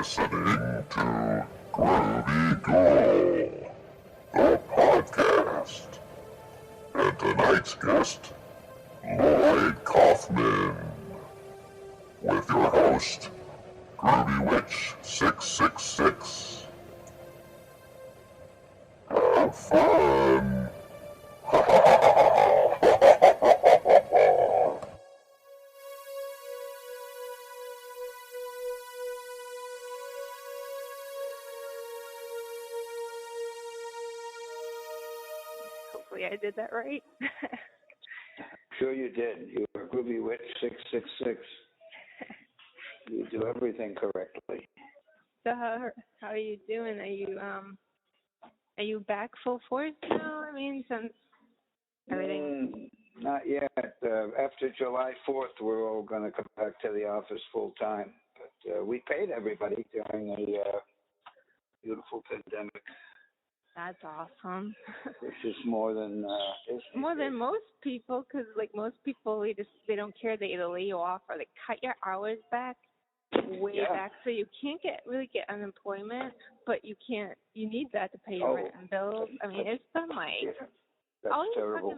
listening to Groovy Ghoul, the podcast. And tonight's guest, Lloyd Kaufman, with your host, Groovy Witch 666. Have fun! Hopefully I did that right. Sure you did. You were Groovy Witch 666. You do everything correctly. So how are you doing? Are you back full force now? I mean, since everything. Not yet. After July 4th, we're all going to come back to the office full time. But we paid everybody during the beautiful pandemic. That's awesome. Which is more than more than most people, because like most people, they don't care. They either lay you off or they cut your hours back, way back, so you can't really get unemployment, but you can't. You need that to pay your rent and bills. I mean, it's been like that's terrible.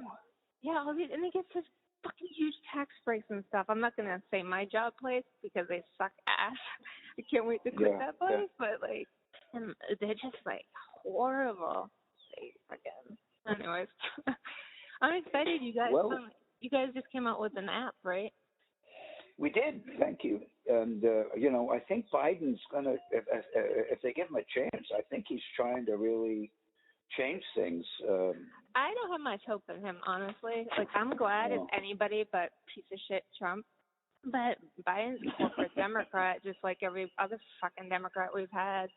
And they get such fucking huge tax breaks and stuff. I'm not gonna say my job place because they suck ass. I can't wait to quit that place, but like, and they're just like horrible. Anyways, I'm excited. You guys just came out with an app, right? We did. Thank you. And I think Biden's gonna, if they give him a chance, I think he's trying to really change things. I don't have much hope in him, honestly. Like, I'm glad it's anybody but piece of shit Trump. But Biden's a corporate Democrat, just like every other fucking Democrat we've had.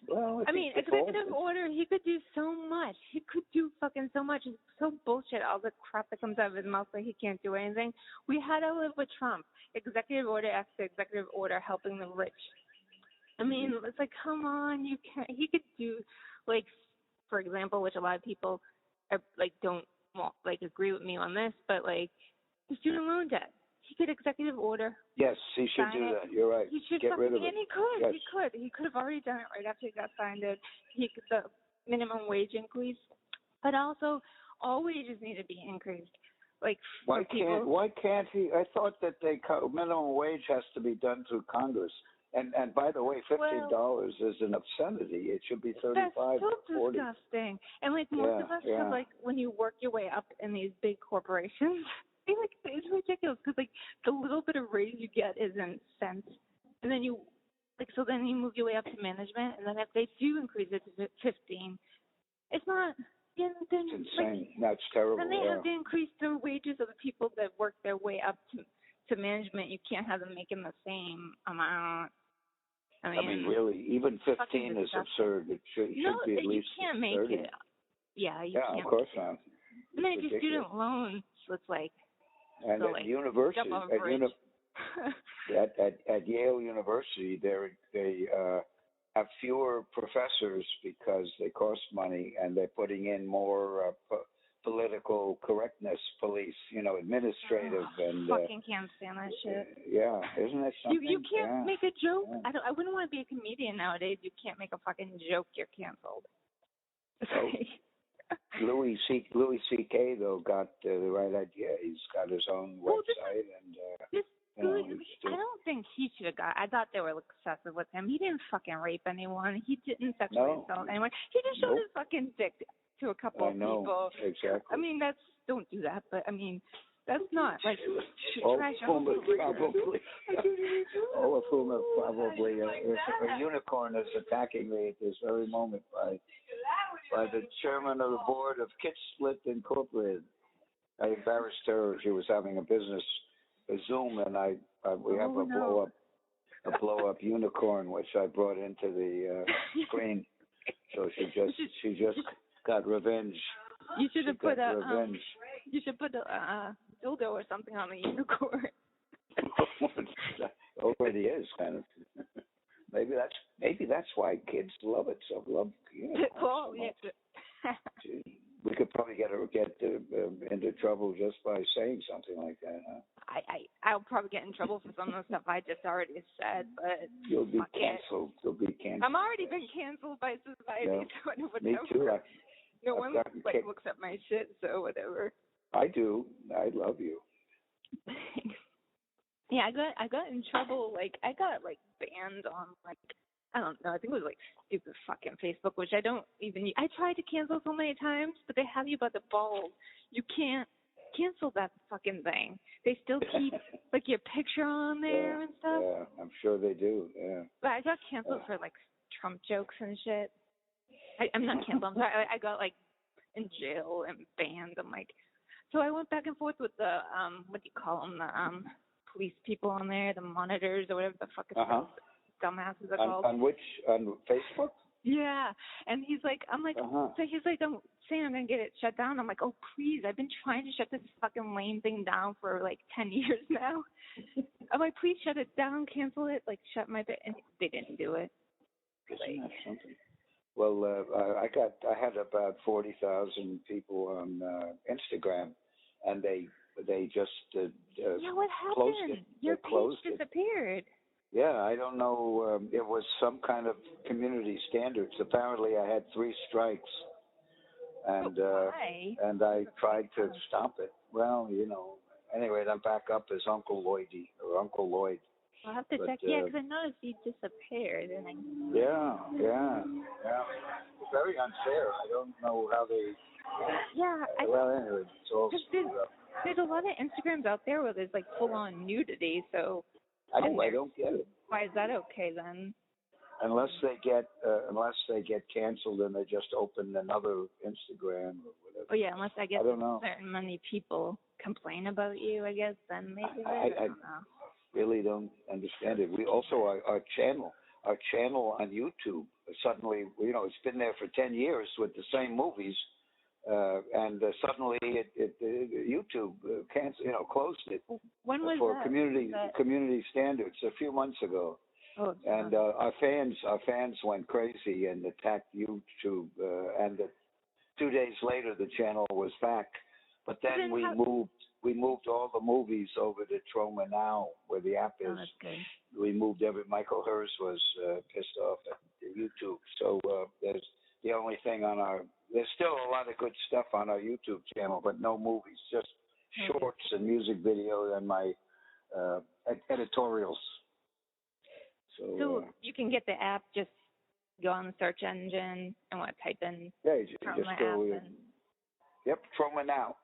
Well, I mean, executive order, he could do so much. He could do fucking so much. It's so bullshit, all the crap that comes out of his mouth, like he can't do anything. We had to live with Trump. Executive order after executive order helping the rich. I mean, it's like, come on, you can't. He could do, like, for example, which a lot of people are, like, don't agree with me on this, but like the student loan debt. He could executive order. Yes, he should do that. You're right. He should get rid of it. And he could. Yes. He could have already done it right after he got signed. The minimum wage increase, but also all wages need to be increased. Like, why can't he? I thought that minimum wage has to be done through Congress. And by the way, $15 is an obscenity. It should be $35 or $40. That's so 40. disgusting. And like most of us have, like, when you work your way up in these big corporations, it's ridiculous because like the little bit of raise you get is in cents, and then you move your way up to management, and then if they do increase it to 15, it's not. Then it's insane. That's terrible. Then they have to increase the wages of the people that work their way up to management. You can't have them making the same amount. I mean really, even 15 is absurd. It should be at least 30. You can't make it. Yeah, you can't. Yeah, of course not. And then if you student loans, so it's like. And so at like, university, at Yale University, they have fewer professors because they cost money, and they're putting in more political correctness police, administrative and. Fucking can't stand that shit. Yeah, isn't that something? You can't make a joke. Yeah. I wouldn't want to be a comedian nowadays. You can't make a fucking joke. You're canceled. Louis C.K. though got the right idea. He's got his own website I don't think he should have got. I thought they were obsessive with him. He didn't fucking rape anyone. He didn't sexually assault anyone. He just showed his fucking dick to a couple of people. Exactly. I mean, don't do that. But I mean, that's not like all of whom are probably a unicorn is attacking me at this very moment by the chairman of the board of Kit Split Incorporated. I embarrassed her. She was having a Zoom, and we have a blow up unicorn which I brought into the screen. So she just got revenge. You should have put you should put a dildo or something on the unicorn. Already is kind of. Maybe that's why kids love it so. Well, yeah. we could probably get into trouble just by saying something like that, huh? I'll probably get in trouble for some of the stuff I just already said, but you'll be canceled. You'll be canceled. I'm already been canceled by society, so whatever. Me too. No one looks at my shit, so whatever. I do. I love you. Yeah, I got in trouble. Like I got banned on I don't know. I think it was stupid fucking Facebook, which I don't even. I tried to cancel so many times, but they have you by the balls. You can't cancel that fucking thing. They still keep your picture on there and stuff. Yeah, I'm sure they do. Yeah. But I got canceled for Trump jokes and shit. I'm not canceled. I'm sorry. I got in jail and banned. So I went back and forth with the what do you call them? The police people on there, the monitors or whatever the fuck it's called. Dumbasses are called. On Facebook? Yeah, and he's like, I'm like, so he's like, don't say I'm gonna get it shut down. I'm like, oh please, I've been trying to shut this fucking lame thing down for 10 years now. I'm like, please shut it down, cancel it, shut my bit, and they didn't do it. Isn't that something? Well, I had about 40,000 people on Instagram, and they just what happened? closed it. Your page disappeared. Yeah, I don't know. It was some kind of community standards. Apparently, I had 3 strikes, and and I tried to stop it. Well, anyway, I'm back up as Uncle Lloyd. I'll have to check. Because I noticed you disappeared, and Yeah. It's very unfair. I don't know how they. Yeah. Well, anyway, it's all screwed up. There's a lot of Instagrams out there where there's full-on nudity, so. I don't get it. Why is that okay then? Unless they get canceled and they just open another Instagram or whatever. Oh yeah, unless I don't know. certain many people complain about you, I guess then maybe. I don't know. Really don't understand it. We also our channel on YouTube suddenly it's been there for 10 years with the same movies. And suddenly YouTube closed it. When was for that? community standards a few months ago. Oh, and our fans went crazy and attacked YouTube. And 2 days later, the channel was back. But then we moved all the movies over to Troma Now, where the app is. Oh, that's good. We moved Michael Hers was pissed off at YouTube. So there's the only thing there's still a lot of good stuff on our YouTube channel, but no movies, just shorts and music videos and my editorials. So you can get the app, just go on the search engine and type in you just go. Yep, Troma Now.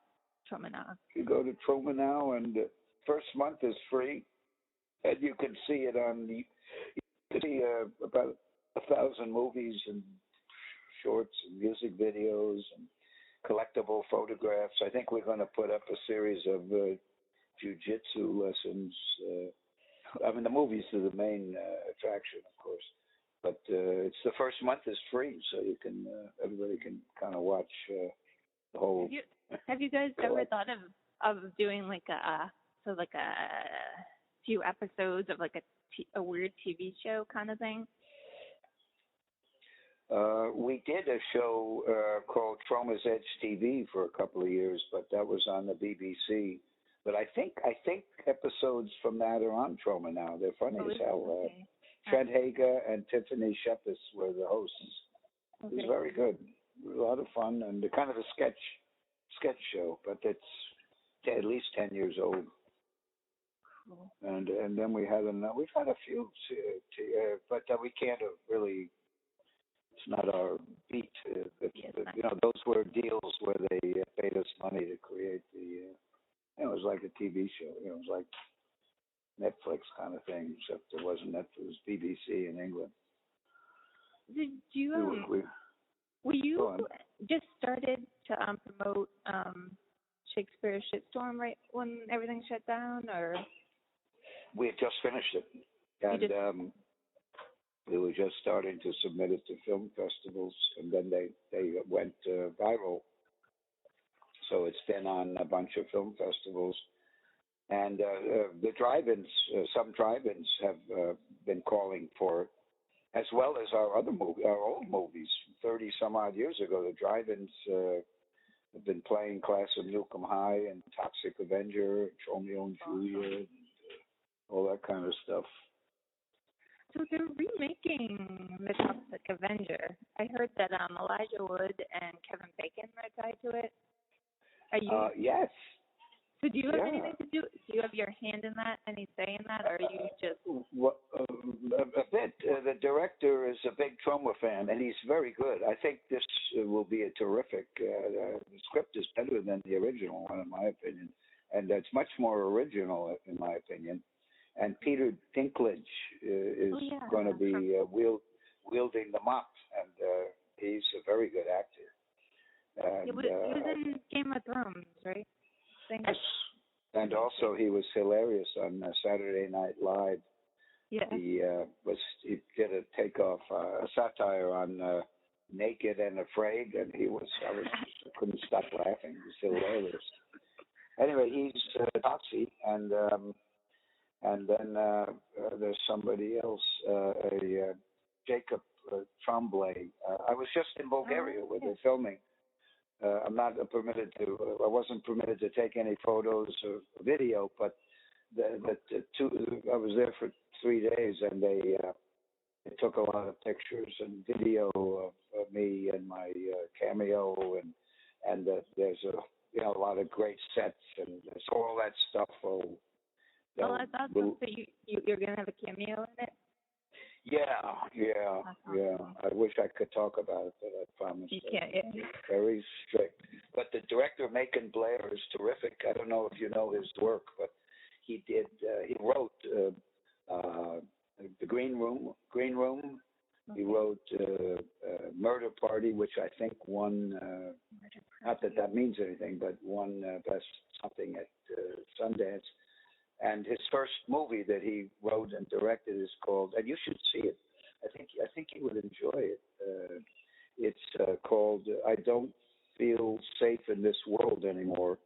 Troma Now. You go to Troma Now, and the first month is free, and you can see it you can see about 1,000 movies and shorts and music videos and collectible photographs. I think we're going to put up a series of jiu-jitsu lessons. The movies are the main attraction, of course, but it's the first month is free, so you can everybody can kind of watch the whole. Have you guys ever thought of doing a few episodes of a weird TV show kind of thing? We did a show called Troma's Edge TV for a couple of years, but that was on the BBC. But I think episodes from that are on Troma Now. They're funny as hell. Okay. Fred Hager and Tiffany Shepis were the hosts. Okay. It was very good. It was a lot of fun and kind of a sketch show, but it's at least 10 years old. Cool. And then we've had a few, but we can't really. It's not our beat. Those were deals where they paid us money to create the. It was like a TV show. It was like Netflix kind of thing, except it wasn't Netflix. It was BBC in England. Did you? Were you just started to promote Shakespeare Shitstorm right when everything shut down, or? We had just finished it, and we were just starting to submit it to film festivals, and then they went viral. So it's been on a bunch of film festivals, and the drive-ins. Some drive-ins have been calling for it, as well as our old movies. 30 some odd years ago, the drive-ins I've been playing Class of Newcomb High and Toxic Avenger, Romeo and Juliet, all that kind of stuff. So they're remaking the Toxic Avenger. I heard that Elijah Wood and Kevin Bacon are tied to it. Are you? Yes. So do you have anything to do? Do you have your hand in that? Any say in that, or are you just? Well, a bit. The director is a big Troma fan, and he's very good. I think this will be a terrific. The script is better than the original one, in my opinion, and it's much more original, in my opinion. And Peter Dinklage is going to be wielding the mop, and he's a very good actor. And, he was in Game of Thrones, right? Yes. And also he was hilarious on Saturday Night Live. Yeah. He did a takeoff, a satire on Naked and Afraid, and I couldn't stop laughing. It was hilarious. Anyway, he's Toxie, and then there's somebody else, Jacob Trombley. I was just in Bulgaria where they're filming. I'm not permitted to. I wasn't permitted to take any photos or video, but I was there for 3 days, and they took a lot of pictures and video of me and my cameo, and there's a lot of great sets and so all that stuff. Well, that's awesome. So you're gonna have a cameo in it? Yeah. I wish I could talk about it, but I promise. You can't. Yeah. Very strict. But the director, Macon Blair, is terrific. I don't know if you know his work, but he did. He wrote The Green Room. He wrote Murder Party, which I think won. Not that means anything, but won best something at Sundance. And his first movie that he wrote and directed is called, and you should see it. I think you would enjoy it. It's called I Don't Feel Safe in This World Anymore.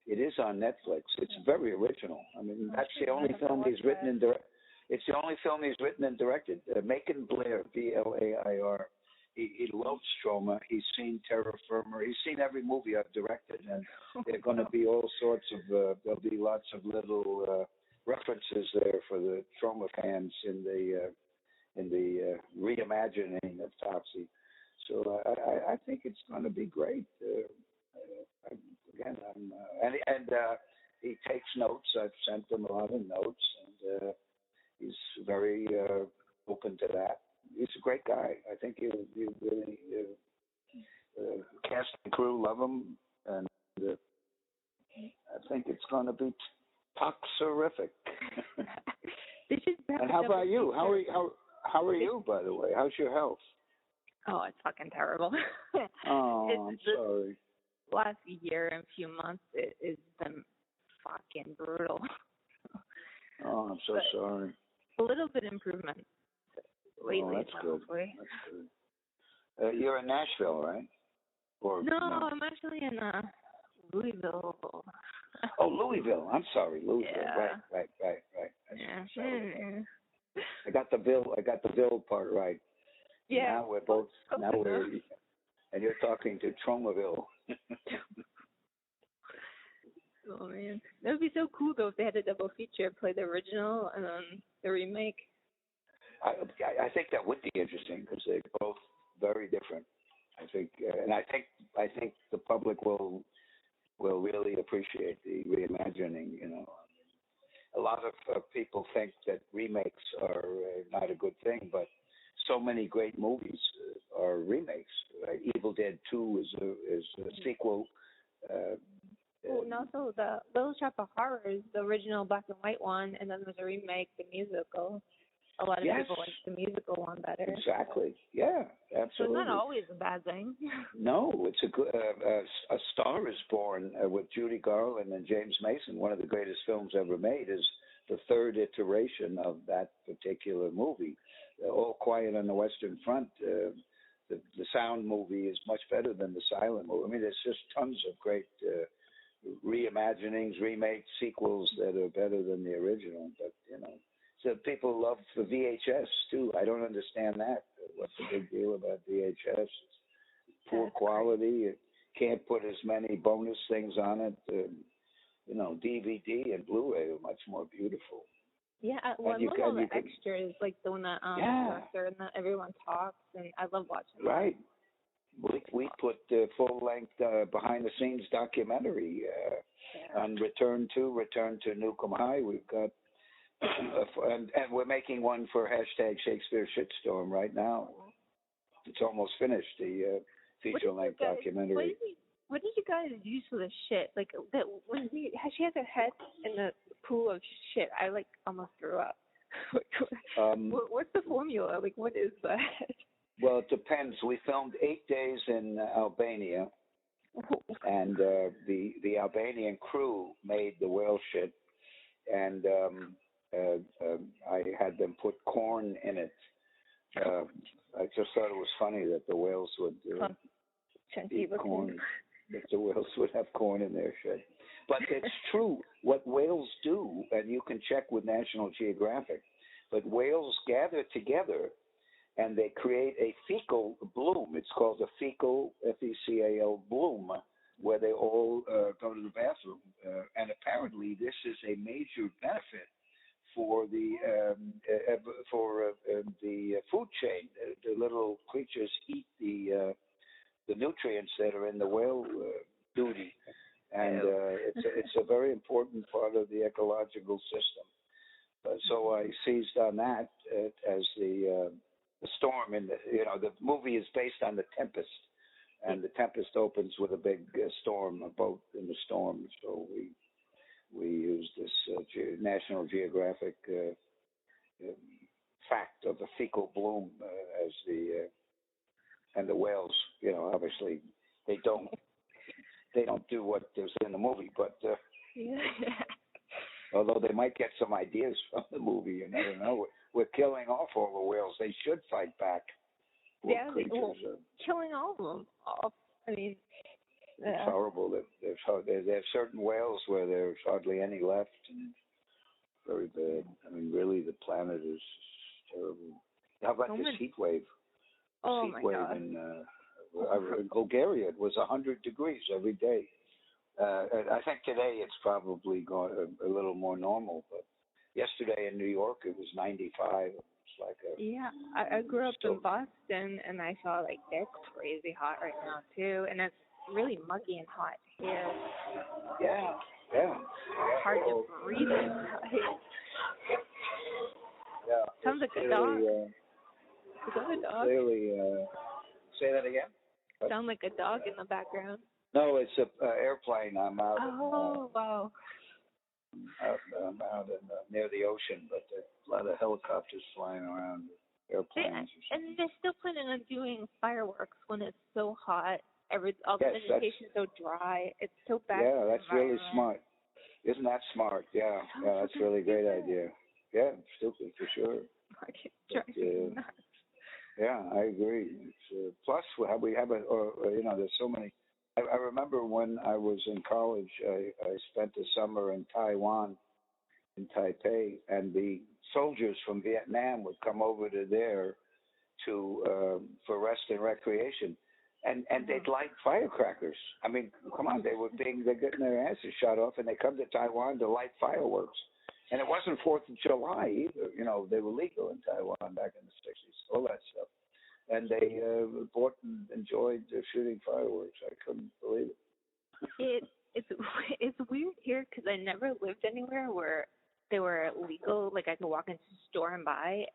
It is on Netflix. It's very original. I mean, that's the only film he's written and directed. It's the only film he's written and directed. Macon Blair, Blair. He loves Troma. He's seen Terra Firma. He's seen every movie I've directed, and there are going to be all sorts of. There'll be lots of little references there for the Troma fans in the reimagining of Toxic. So I think it's going to be great. He takes notes. I've sent him a lot of notes, and he's very open to that. He's a great guy. I think you really cast and crew love him, and I think it's going to be toxic. And how about you? How are you, by the way? How's your health? Oh, it's fucking terrible. I'm sorry. Last year and few months, it's been fucking brutal. Oh, I'm so sorry. A little bit improvement lately. That's probably. Good. That's good. You're in Nashville, right? No, I'm actually in Louisville. Oh, Louisville. I'm sorry, Louisville. Yeah. Right. Yeah. Sorry. I got the Ville part right. Yeah. Now we're and you're talking to Tromaville. Oh man, that would be so cool though if they had a double feature, play the original and then the remake. I think that would be interesting because they're both very different. I think, and I think the public will really appreciate the reimagining. You know, a lot of people think that remakes are not a good thing, but so many great movies are remakes. Right? Evil Dead 2 is a sequel. And also the Little Shop of Horrors, the original black and white one, and then there's a remake, the musical. A lot of people like the musical one better. Exactly. Yeah, absolutely. So it's not always a bad thing. No, it's a good. A Star is Born with Judy Garland and James Mason. One of the greatest films ever made is the third iteration of that particular movie. All Quiet on the Western Front. The sound movie is much better than the silent movie. I mean, there's just tons of great reimaginings, remakes, sequels that are better than the original. But you know. So people love the VHS too. I don't understand that. What's the big deal about VHS? It's poor quality. can't put as many bonus things on it. DVD and Blu-ray are much more beautiful. Yeah, well, I love all the extras, like the one that director and that everyone talks, and I love watching. Right. We put the full-length behind-the-scenes documentary on Return to Newcomb High. We've got, and we're making one for hashtag Shakespeare Shitstorm right now. It's almost finished, the feature-length documentary. What did you guys use for the shit? Like that when she has her head in the pool of shit, I like almost threw up. What's the formula? Like, what is that? Well, it depends. We filmed 8 days in Albania, and the Albanian crew made the whale shit, and I had them put corn in it. I just thought it was funny that the whales would eat corn. That the whales would have corn in their shit. But it's true. What whales do, and you can check with National Geographic, but whales gather together and they create a fecal bloom. It's called a fecal, F-E-C-A-L, bloom, where they all go to the bathroom. And apparently this is a major benefit for the food chain. The little creatures eat the nutrients that are in the whale duty, and it's a very important part of the ecological system. So I seized on that as the storm in the movie is based on The Tempest, and The Tempest opens with a big storm, a boat in the storm. So we used this National Geographic fact of the fecal bloom as the and the whales, obviously they don't do what is in the movie, but although they might get some ideas from the movie, you never know. We're killing off all the whales. They should fight back. Killing all of them off. I mean, it's horrible. There's certain whales where there's hardly any left. And very bad. I mean, really, the planet is terrible. How about this heat wave? Oh my God! In Bulgaria, it was 100 degrees every day. I think today it's probably gone a little more normal, but yesterday in New York it was 95. It's like I grew up in Boston, and I saw like it's crazy hot right now too, and it's really muggy and hot here. Yeah. It's hard to breathe inside. Yeah. Sounds like a dog. Is that a dog? Clearly, say that again? Sound like a dog in the background. No, it's an airplane. I'm out. Wow. I'm out near the ocean, but there's a lot of helicopters flying around, airplanes. And they're still planning on doing fireworks when it's so hot. All the vegetation is so dry. It's so bad. Yeah, that's really smart. Isn't that smart? Yeah, that's really a great idea. Yeah, stupid for sure. Yeah, I agree. Plus, we have there's so many. I remember when I was in college, I spent the summer in Taiwan, in Taipei, and the soldiers from Vietnam would come over to there for rest and recreation, and they'd light firecrackers. I mean, come on, they're getting their asses shot off, and they come to Taiwan to light fireworks. And it wasn't 4th of July either. They were legal in Taiwan back in the 60s, all that stuff. And they bought and enjoyed shooting fireworks. I couldn't believe it. It's weird here because I never lived anywhere where they were legal. Like I could walk into a store and buy.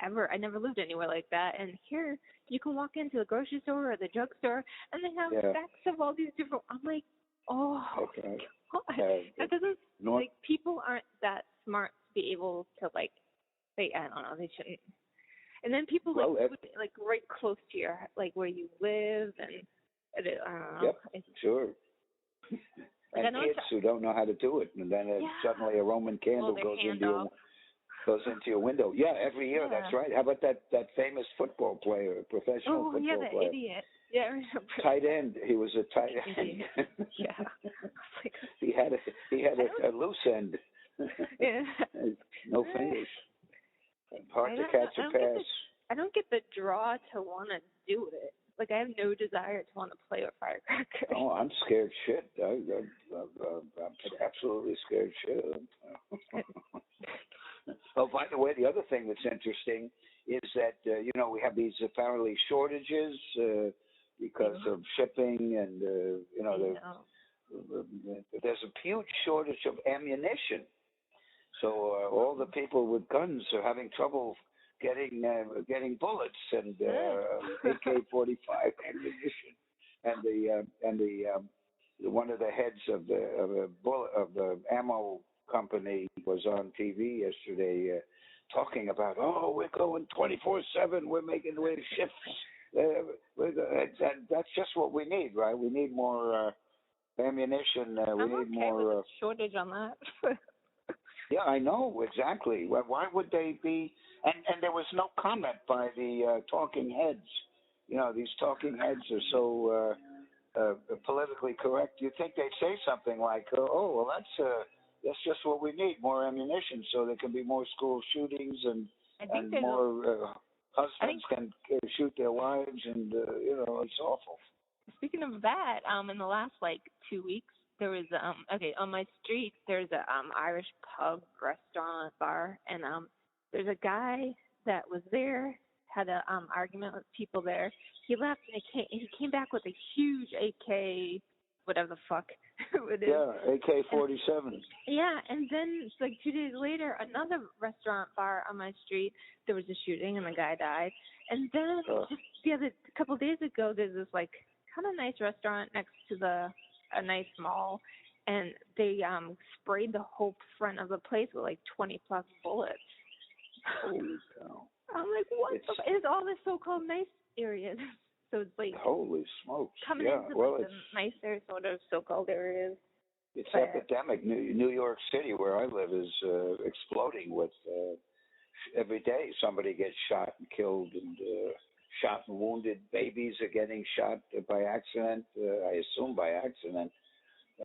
I never lived anywhere like that. And here you can walk into the grocery store or the drugstore, and they have stacks of all these different. I'm like, oh, okay. God. That doesn't like people aren't that smart to be able to I don't know, they shouldn't. And then people like right close to your where you live, and I don't know. Yep, sure. And kids who don't know how to do it, and then suddenly a Roman candle goes into your window. Yeah, every year. That's right. How about that famous football player, professional football player? Oh, yeah, the idiot. Yeah, tight end. He was a tight end. Yeah. he had a loose end. Yeah. No fingers. Hard to catch a pass. I don't get the draw to want to do it. Like, I have no desire to want to play with firecrackers. Oh, I'm scared shit. I'm absolutely scared shit. Oh, by the way, the other thing that's interesting is that, we have these apparently shortages because of shipping and, there's a huge shortage of ammunition. So all the people with guns are having trouble getting bullets and AK-45 ammunition. And the one of the heads of the ammo company was on TV yesterday talking about, we're going 24/7. We're shifts. And that's just what we need, right? We need more ammunition. We need more. With a shortage on that. Yeah, I know exactly. Why would they be? And there was no comment by the talking heads. These talking heads are so politically correct. You'd think they'd say something like, that's just what we need, more ammunition, so there can be more school shootings and more husbands can shoot their wives, and it's awful. Speaking of that, in the last 2 weeks, there was on my street there's a Irish pub, restaurant, bar, and there's a guy that was there, had a argument with people there. He left and he came back with a huge AK, whatever the fuck it is. Yeah, AK-47. Yeah, and then 2 days later, another restaurant bar on my street, there was a shooting and the guy died. And then just a couple of days ago, there's this kind of nice restaurant next to a nice mall, and they sprayed the whole front of the place with 20 plus bullets. Holy cow! I'm like, what? It's all the so-called nice areas. So it's holy smokes! Coming into the nicer sort of so-called areas. It's epidemic. New York City, where I live, is exploding with every day somebody gets shot and killed, and shot and wounded. Babies are getting shot by accident. I assume by accident.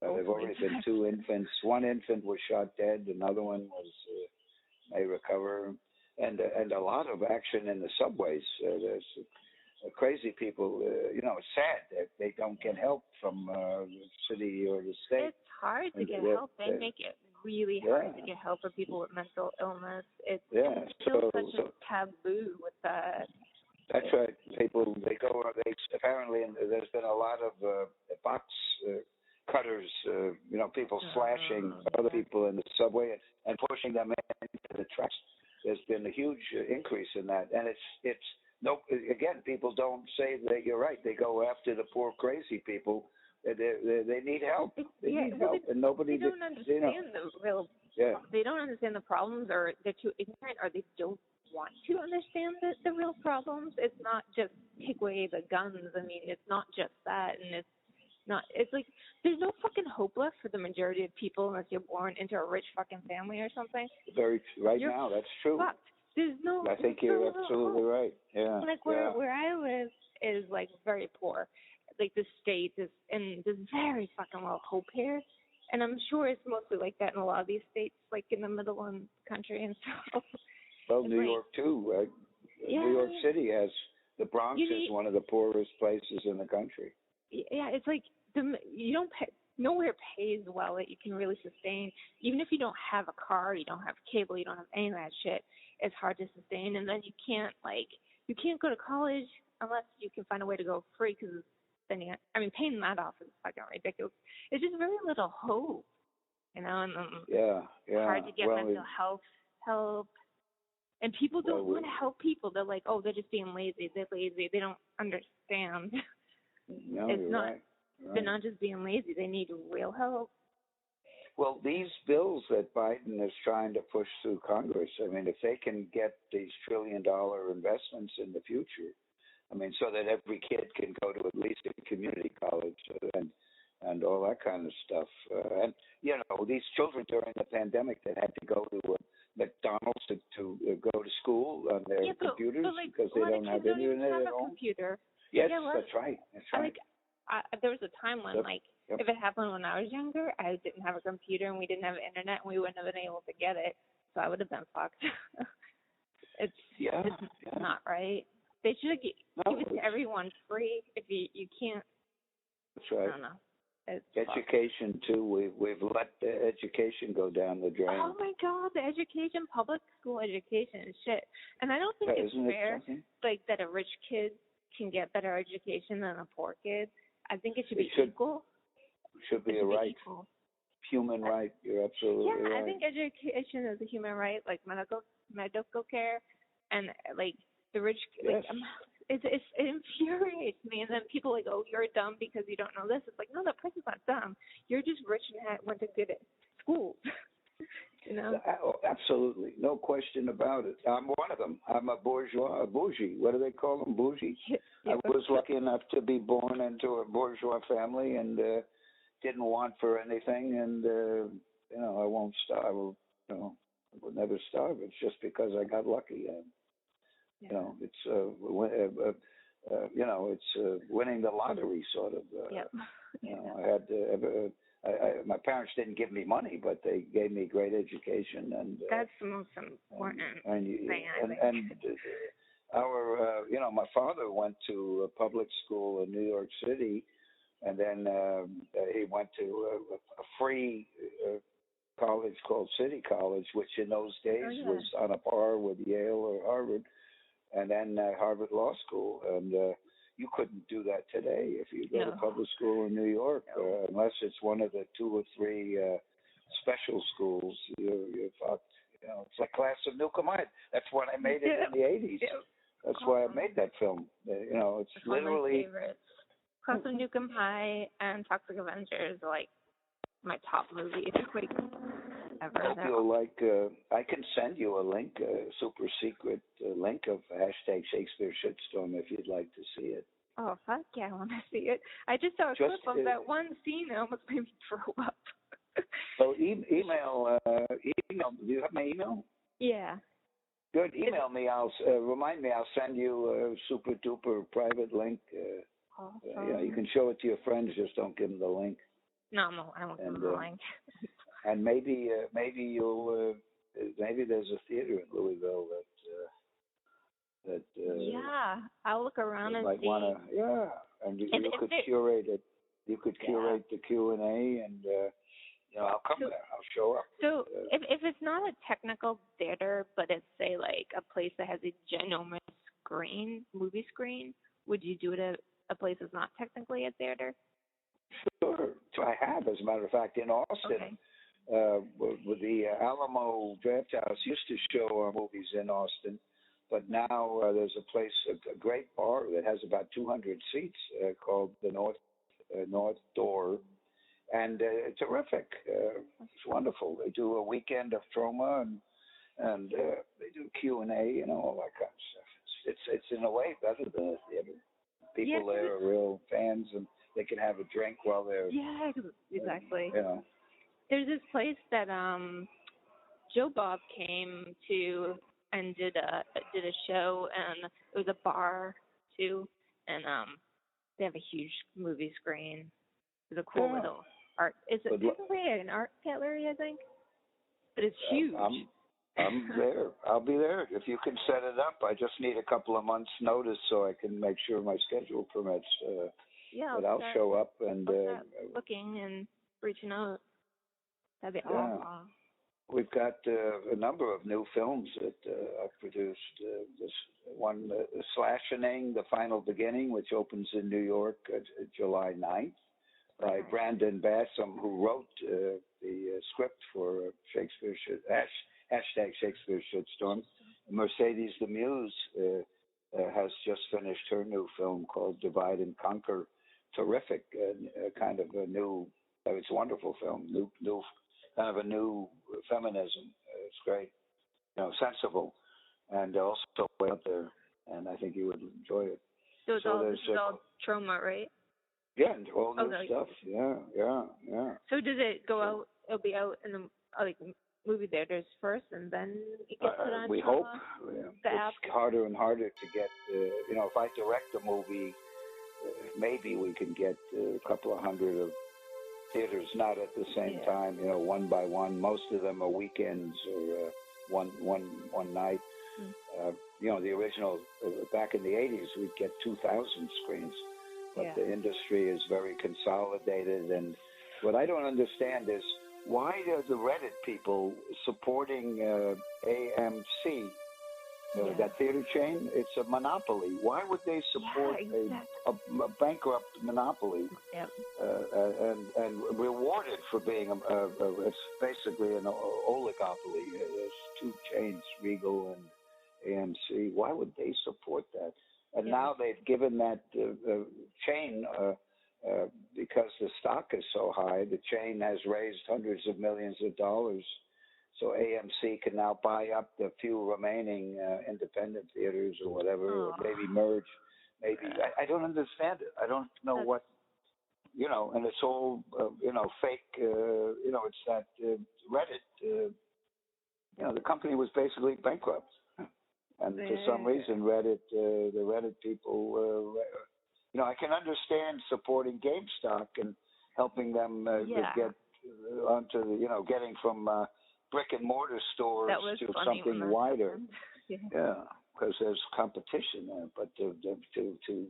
There've already been 2 infants. One infant was shot dead. Another one may recover. And a lot of action in the subways. There's crazy people. It's sad that they don't get help from the city or the state. It's hard to get help. They make it really hard to get help for people with mental illness. It's still such a taboo with that. That's right. People, apparently, there's been a lot of box cutters, people slashing other people in the subway and pushing them into the tracks. There's been a huge increase in that. And again, people don't say that you're right. They go after the poor, crazy people. They need help. They need help. And nobody... They don't understand the real... Yeah. They don't understand the problems, or they're too ignorant, or they don't want to understand the real problems. It's not just take away the guns. I mean, it's not just that, and it's there's no fucking hope left for the majority of people unless you're born into a rich fucking family or something. You're now, that's true. Fucked. There's no... I think you're absolutely right. Yeah. Where I live is very poor. The state is, and there's very fucking little hope here. And I'm sure it's mostly like that in a lot of these states, in the middle of the country and stuff. Well, New York too, right? Yeah. New York City has, the Bronx is one of the poorest places in the country. Yeah, it's you don't pay, nowhere pays well that you can really sustain. Even if you don't have a car, you don't have cable, you don't have any of that shit, it's hard to sustain. And then you can't go to college unless you can find a way to go free, because then paying that off is fucking ridiculous. It's just very little hope, and hard to get mental health help. And people don't want to help people. They're like, they're just being lazy. They're lazy. They don't understand. No, it's not. Right. They're not just being lazy. They need real help. Well, these bills that Biden is trying to push through Congress, if they can get these $1 trillion investments in the future, so that every kid can go to at least a community college and all that kind of stuff. And these children during the pandemic that had to go to McDonald's to go to school on their computers because they don't have internet at home. Computer. Yes, that's right. That's right. There was a time when, if it happened when I was younger, I didn't have a computer and we didn't have internet and we wouldn't have been able to get it, so I would have been fucked. It's not right. They should give No, it to everyone free. If you can't, That's right. I don't know. It's Education too. We've let the education go down the drain. Oh my God, the education, public school education is shit. And I don't think it's fair, like that a rich kid can get better education than a poor kid. I think it should be equal. Should be a right. Equal. Human right. You're absolutely right. Yeah, I think education is a human right, like medical care, and like the rich. Yes. Like, it infuriates me. And then people like, oh, you're dumb because you don't know this. It's like, no, that person's not dumb. You're just rich and went to good schools. You know? Absolutely, no question about it. I'm one of them. I'm a bougie. What do they call them? Bougie. Yeah. I was lucky enough to be born into a bourgeois family and didn't want for anything. And I won't starve. I will never starve. It's just because I got lucky. It's it's winning the lottery, sort of. I had. My parents didn't give me money, but they gave me great education, and that's the most important thing. And our, my father went to a public school in New York City, and then he went to a free college called City College, which in those days was on a par with Yale or Harvard, and then Harvard Law School, and you couldn't do that today if you go to public school in New York, unless it's one of the 2 or 3 special schools. You're fucked. It's like Class of Nukem High. That's when I made it in the 80s. That's why I made that film. It's literally. Class of Nukem High and Toxic Avenger is like my top movies ever. I hope you'll like. I can send you a link, a super secret link of #Shakespeare Shitstorm if you'd like to see it. Oh fuck yeah, I want to see it. I just saw a clip of that one scene that almost made me throw up. So email. Do you have my email? Yeah. Good. Email me. Remind me. I'll send you a super duper private link. Awesome. You can show it to your friends. Just don't give them the link. No, I won't give them the link. And maybe you'll maybe there's a theater in Louisville that I'll look around and might see. And you could curate it. You could curate the Q&A, and I'll come there. I'll show up. So if it's not a technical theater, but it's say like a place that has a ginormous movie screen, would you do it at a place that's not technically a theater? Sure. So I have, as a matter of fact, in Austin. Okay. With the Alamo Draft House used to show our movies in Austin, but now there's a place, a great bar that has about 200 seats called the North Door, and terrific. It's wonderful. They do a weekend of Troma, and they do Q&A and all that kind of stuff. It's in a way better than a theater. People there are real fans, and they can have a drink while they're. Yeah, exactly. There's this place that Joe Bob came to and did a show, and it was a bar too, and they have a huge movie screen. It's a cool little art. It's basically an art gallery, I think, but it's huge. I'm there. I'll be there if you can set it up. I just need a couple of months' notice so I can make sure my schedule permits. But I'll show up and looking and reaching out. That'd be awesome. We've got a number of new films that I've produced. This one, Slashing, The Final Beginning, which opens in New York July 9th, by Brandon Bassam, who wrote the script for Shakespeare #Shakespeare Shitstorm. Mercedes the Muse has just finished her new film called Divide and Conquer. Terrific, kind of a new. It's a wonderful film. New kind of a new feminism. It's great, sensible, and also out there. And I think you would enjoy it. So this is all Troma, right? Yeah, and all new stuff. Yeah. So does it go out? It'll be out in the movie theaters first, and then it gets put on. We Troma, hope. It's harder and harder to get. If I direct a movie, maybe we can get a couple of hundred of theaters, not at the same time. One by one. Most of them are weekends or one night. The original, back in the 80s, we'd get 2,000 screens. But the industry is very consolidated. And what I don't understand is, why are the Reddit people supporting AMC, that theater chain? It's a monopoly. Why would they support a bankrupt monopoly and rewarded for being it's basically an oligopoly? There's two chains, Regal and AMC. Why would they support that? And now they've given that chain, because the stock is so high, the chain has raised hundreds of millions of dollars. So AMC can now buy up the few remaining independent theaters or whatever, or maybe merge. Maybe I don't understand it. I don't know what, and it's all, fake. It's that Reddit. The company was basically bankrupt. And for some reason, the Reddit people, I can understand supporting GameStop and helping them get onto the, getting from brick and mortar stores to something wider. Because there's competition there. But to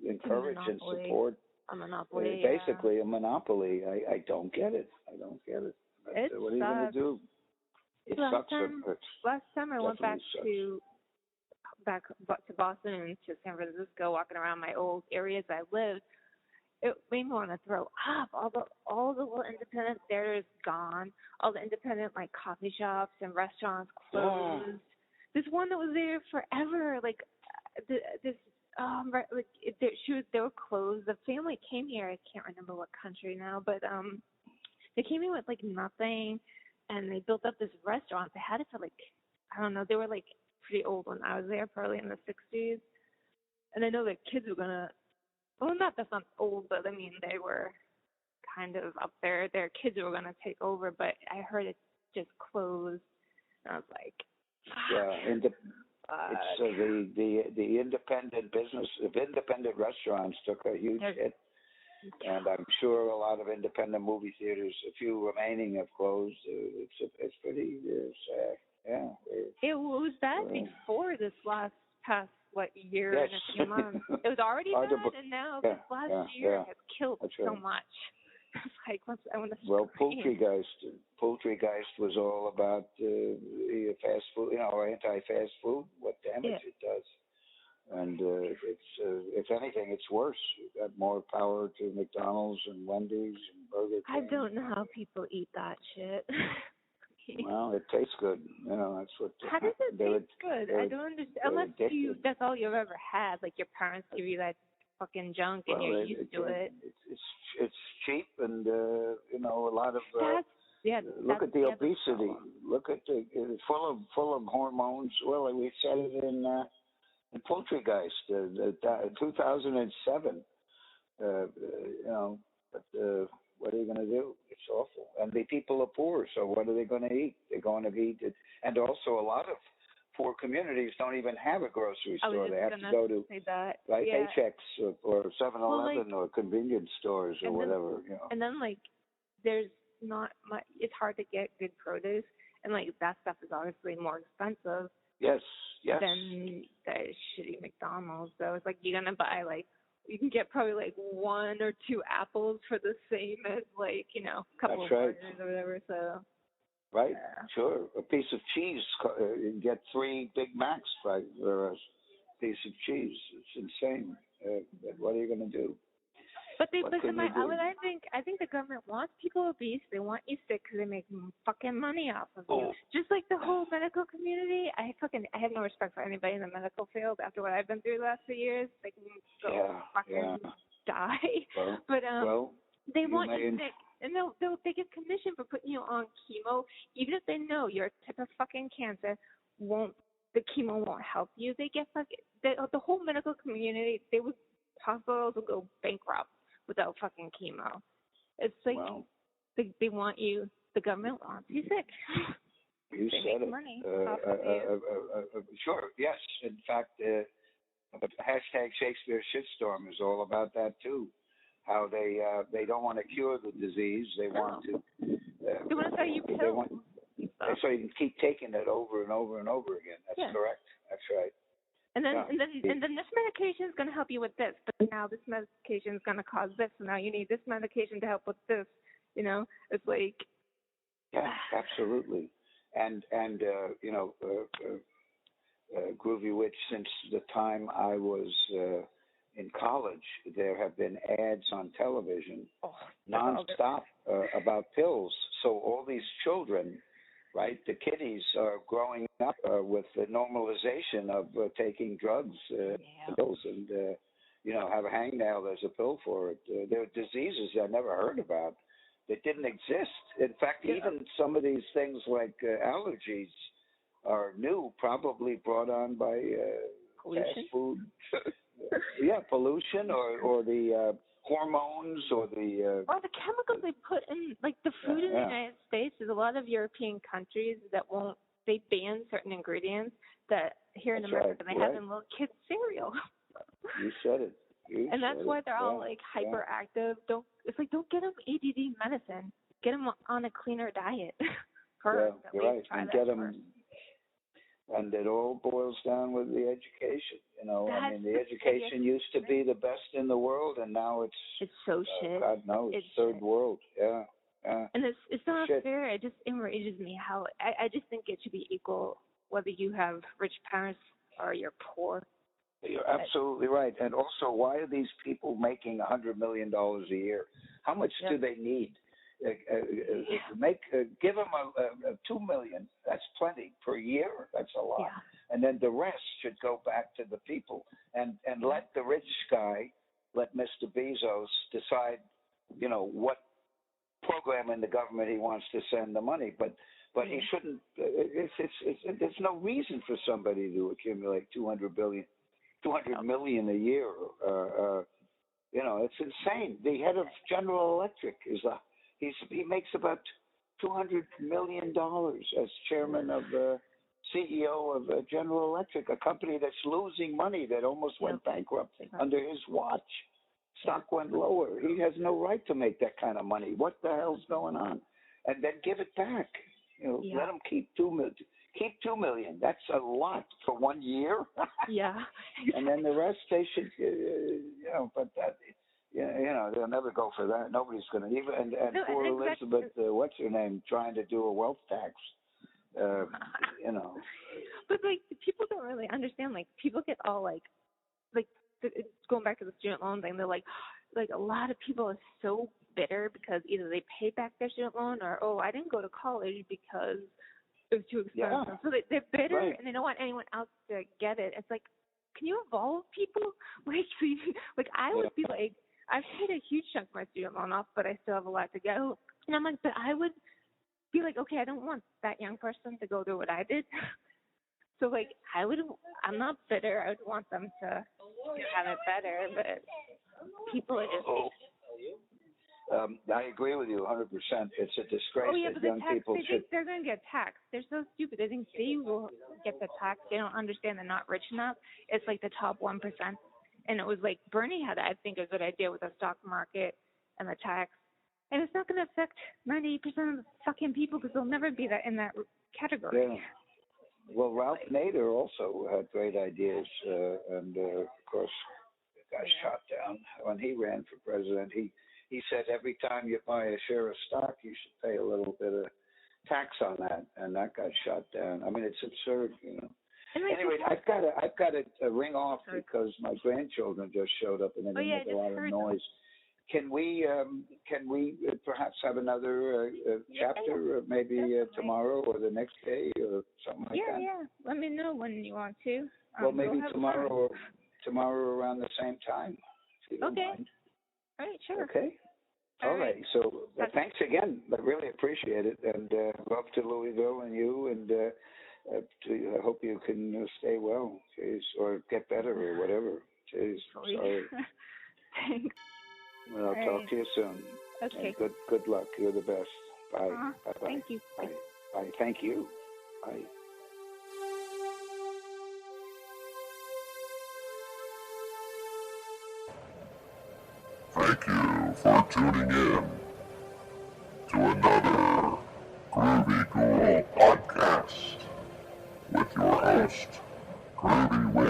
encourage and support a monopoly, basically a monopoly, I don't get it. I don't get it. What are you going to do? It sucks. Last time I went back to Boston and to San Francisco, walking around my old areas I lived, it made me want to throw up. All the little independent theaters gone. All the independent coffee shops and restaurants closed. This one that was there forever, they were closed. The family came here. I can't remember what country now, but they came in with nothing, and they built up this restaurant. They had it for I don't know. They were pretty old when I was there, probably in the 60s. And I know their kids were gonna, that's not old, but I mean, they were kind of up there. Their kids were gonna take over, but I heard it just closed. And I was like, the independent business, the independent restaurants took a huge hit. And I'm sure a lot of independent movie theaters, a few remaining, have closed. It's pretty sad. Yeah. It was bad before this past year and a few months. It was already bad, and now this last year has killed so much. It's I want to scream. Poultrygeist was all about fast food, or anti-fast food, what damage it does. And if anything, it's worse. You've got more power to McDonald's and Wendy's and Burger King. I don't know how people eat that shit. Well, it tastes good. That's what. How does it taste good? I don't understand. Unless that's all you've ever had. Your parents give you that fucking junk and you're used to it. It's cheap and a lot of. Look at the obesity. Look at it's full of hormones. Well, we said it in Poultrygeist, 2007. But. What are you going to do? It's awful. And the people are poor, so what are they going to eat? They're going to eat it. And also a lot of poor communities don't even have a grocery store. They have to go to HX or 7-Eleven or convenience stores or whatever. And then, there's not much. It's hard to get good produce. And, that stuff is obviously more expensive. Yes. Than the shitty McDonald's. So it's you're going to buy, you can get probably 1 or 2 apples for the same as a couple of burgers or whatever. So Sure. A piece of cheese, you can get 3 Big Macs for a piece of cheese. It's insane. What are you going to do? But I think the government wants people obese. They want you sick because they make fucking money off of you. Just like the whole medical community. I have no respect for anybody in the medical field after what I've been through the last few years. They can die. But they want you sick. And they get commission for putting you on chemo, even if they know your type of fucking cancer the chemo won't help you. They get the whole medical community. Hospitals will go bankrupt without fucking chemo. It's they want you. The government wants you sick. You said it. Money sure. Yes. In fact, hashtag Shakespeare Shitstorm is all about that too. How they don't want to cure the disease. They want to. They want to sell you pills. So you can keep taking it over and over and over again. That's correct. That's right. And then this medication is going to help you with this, but now this medication is going to cause this, so now you need this medication to help with this. You know, it's like. Yeah, absolutely. And Groovy Witch, since the time I was in college, there have been ads on television nonstop about pills. So all these children, right, the kiddies are growing up with the normalization of taking drugs, pills, and, have a hangnail, there's a pill for it. There are diseases I never heard about that didn't exist. In fact, even some of these things like allergies are new, probably brought on by fast food. Pollution or the hormones or the chemicals they put in, like the food in the United States. There's a lot of European countries that they ban certain ingredients that here in America they have in little kids' cereal. You said it. And that's why they're all like hyperactive. Don't get them ADD medicine. Get them on a cleaner diet. Right. And get them. And it all boils down with the education. The education used to be the best in the world, and now it's so shit. God knows, it's third world. Yeah. And it's not fair. It just enrages me how I just think it should be equal whether you have rich parents or you're poor. You're absolutely right. And also, why are these people making $100 million a year? How much do they need? Give them a $2 million. That's plenty per year. That's a lot. And then the rest should go back to the people. And let the rich guy, let Mr. Bezos decide, what program in the government he wants to send the money. But he shouldn't. There's no reason for somebody to accumulate $200 million a year. It's insane. The head of General Electric he makes about $200 million as chairman of CEO of General Electric, a company that's losing money that almost went bankrupt under his watch. Stock went lower. He has no right to make that kind of money. What the hell's going on? And then give it back. Let him keep $2 million. Keep $2 million. That's a lot for 1 year. And then the rest they should, but that. They'll never go for that. Nobody's going to even. And poor Elizabeth, what's her name, trying to do a wealth tax. But people don't really understand. People get all like going back to the student loan thing. They're like a lot of people are so bitter because either they pay back their student loan or I didn't go to college because it was too expensive. So they're bitter and they don't want anyone else to get it. It's like, can you evolve people? I would be like. I've paid a huge chunk of my student loan off, but I still have a lot to go. And I'm like, but I would be like, okay, I don't want that young person to go through what I did. So, I'm not bitter. I would want them to have it better, but people are just... I agree with you 100%. It's a disgrace that young people should... They're going to get taxed. They're so stupid. They think they will get the tax. They don't understand they're not rich enough. It's like the top 1%. And it was like Bernie had, I think, a good idea with the stock market and the tax. And it's not going to affect 98% of the fucking people because they'll never be in that category. Yeah. Well, Ralph Nader also had great ideas. And, of course, got shot down when he ran for president. He said every time you buy a share of stock, you should pay a little bit of tax on that. And that got shot down. I mean, it's absurd, Anyway, I've got to ring off because my grandchildren just showed up and they're going to make a lot of noise. Can we perhaps have another chapter, maybe tomorrow or the next day or something like that? Yeah. Let me know when you want to. Well, maybe tomorrow around the same time. If you don't mind. All right, sure. Okay. All right. So thanks again. I really appreciate it, and love to Louisville and you, and. I hope you can stay well, or get better, or whatever. Sorry. Thanks. Well, I'll talk to you soon. Okay. And good luck. You're the best. Bye. Bye. Thank you. Bye. Bye. Thank you. Bye. Thank you for tuning in to another Groovy Ghoul podcast with your host, Groovy Ghoul.